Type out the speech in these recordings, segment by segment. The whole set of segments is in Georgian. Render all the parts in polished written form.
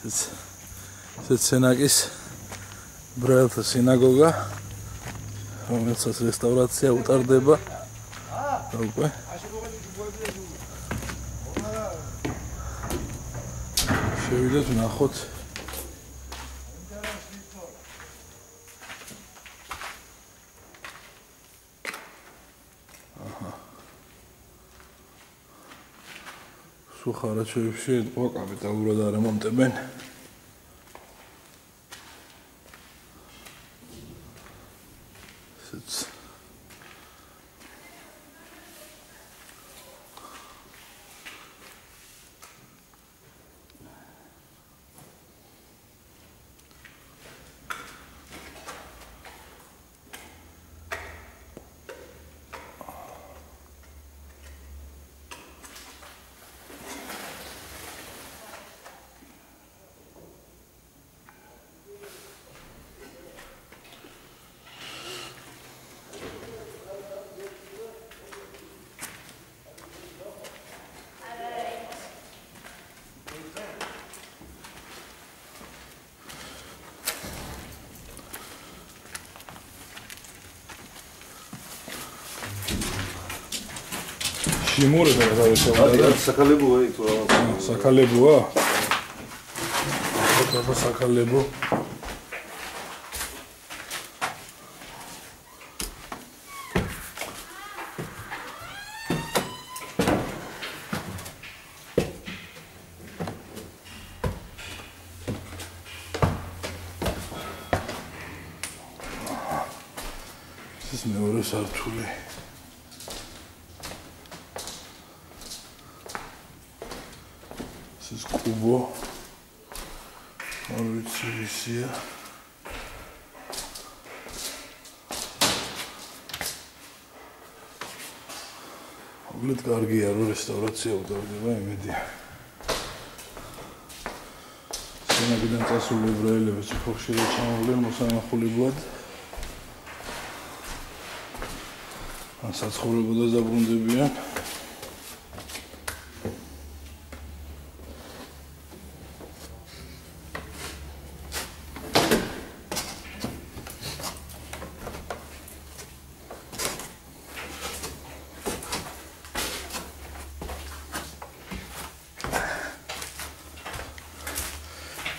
სენაკის ბრაელთა სინაგოგა, რომელსაც რესტავრაცია უტარდება. უკვე შევიდეთ ვნახოთ სუხარაჩოებში ეთყვა კაპიტალურად არემონტებენ. Shimura da da Sakalebo e tu Sakalebo Sakalebo This is მეორე სართული This is Kubo. Mauritius. Uglit კარგია რომ რესტავრაცია უტარდება იმედია. სენაკიდან წასული ებრაელები ციხეში და ჩამოვლენ მოსამახულებლად. ან საცხოვრებლად დაბრუნდებიან.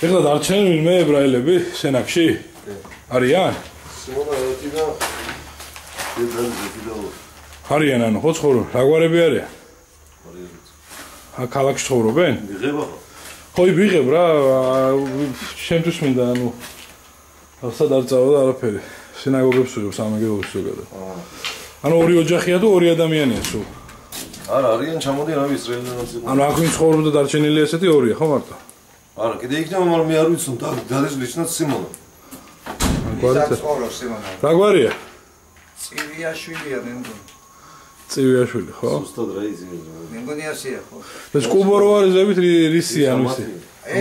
ეხლა დარჩენენ ვინმე ებრაელები სენაკში? არიან? Სიმონა ეთინა არიან ანუ ხო ცხოვრობენ? რა გვარები არიან? ქალაქში ცხოვრობენ? მიღება ხო ვიღებ რა შემთხვევით მინდა ანუ ახლა დარწავა და არაფერი სინაგოგებს ვიღებ სამაგერობის ზოგადად ანუ ორი ოჯახია თუ ორი ადამიანია სულ არა არიან ჩამოდიან რა ისრაელიანაც იყო ანუ აქ ვინ ცხოვრობდა დარჩენილი ესეთი ორია ხო მარტო არა კიდე იქნება მაგრამ მე არ ვიცი დადეს ლიშნაც სიმონა რა გვარია წივიაშვილია მე მგონი წივიაშვილი ხო უსტად რა იზია მე მგონი ასეა ხო ეს კუბოროვარიზებით რისია ანუ ისე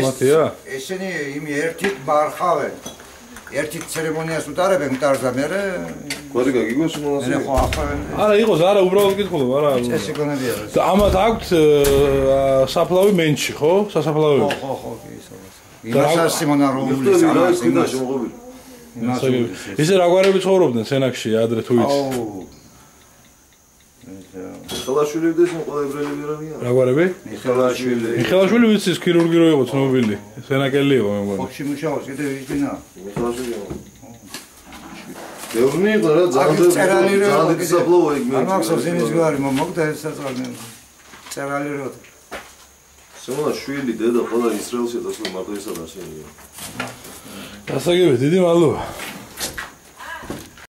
მათია ესენი იმ ერთით მარხავენ ერთით ცერემონიას უტარებენ მტარზე მე გვარი გაგიგო სიმონას მე ხო ახავენ არა იყოს არა უბრალოდ გითხულობ არა წესი გონებია და ამათ აქვთ საფლავი მენჩი ხო სასაფლავი ხო ისე იმასაც სიმონა რომლის ამას იმას ისე რა გვარები ცხოვრობდნენ სენაკში ადრე თუ იცი მიხელაშვილი და ეს ყველა ებრაელები არიან რა გვარები მიხელაშვილი ვიცი ის ქირურგი რო იყო ცნობილი სენაკელი იყო მე მგონი ხოქში მუშაობს კიდე ვიჯინა მიხელაშვილი ბევრნი იყო რა ძალიან საფლავო იქ მე ამახსოვს იმის გვარი მოგდა ეს საწყალე წერალი რო სიმონა შვილი დედა ყველა ისრაელში დასულ მარტო ისა და შენია გასაგებია დიდი მადლობა